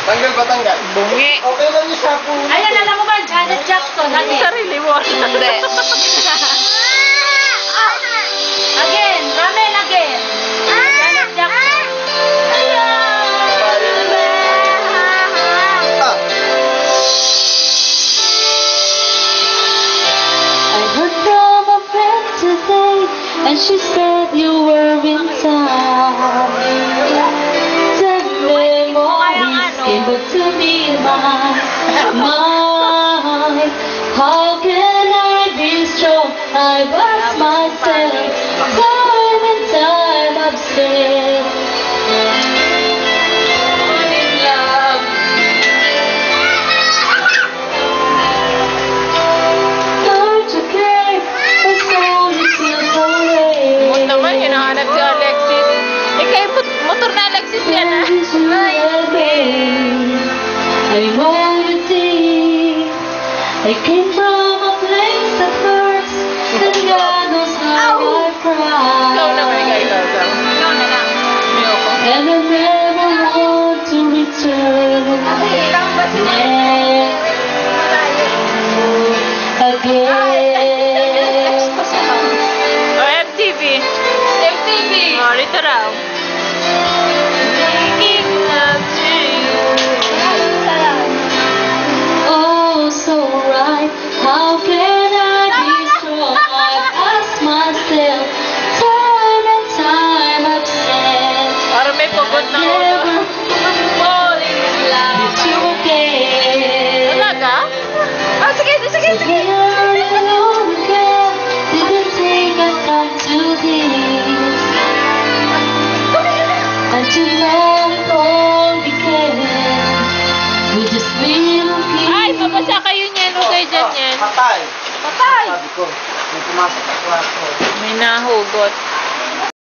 Tanggal ba tanggal? Bungi. Okay lang yung sapong. Ayan, alam mo ba, Janet Jackson, again. Sarili mo. Hindi. Again, Ramel again. Janet Jackson. I heard from a friend today, and she said you were in town. Ten memories came back to me in my mind. How can I be strong? I was myself, time and time I've said. Don't you care? The sound is still away. Mood naman, hinahanap si Alexis. Ikay, motor na Alexis yan ah. I know you think I came from a place that hurts, and God knows how I Ikaw naman, cry. ikaw. Ikaw na lang. Ayoko. And I never want to return again. O, FTV. FTV. O, rito raw. Making love to you. Oh, so right. How can I be strong? I've asked myself time and time I've said Para may pagod na ulo. never Falling in love. with you again. Talaga? Oh, sige. So here I am again. Didn't think I'd come to this. Until now it all began with this little Ay, piece. mabasa kayo niyan. Huwag kayo dyan yan. Patay. Patay. Sabi ko, may pumasok sa kwarto. May nahugot.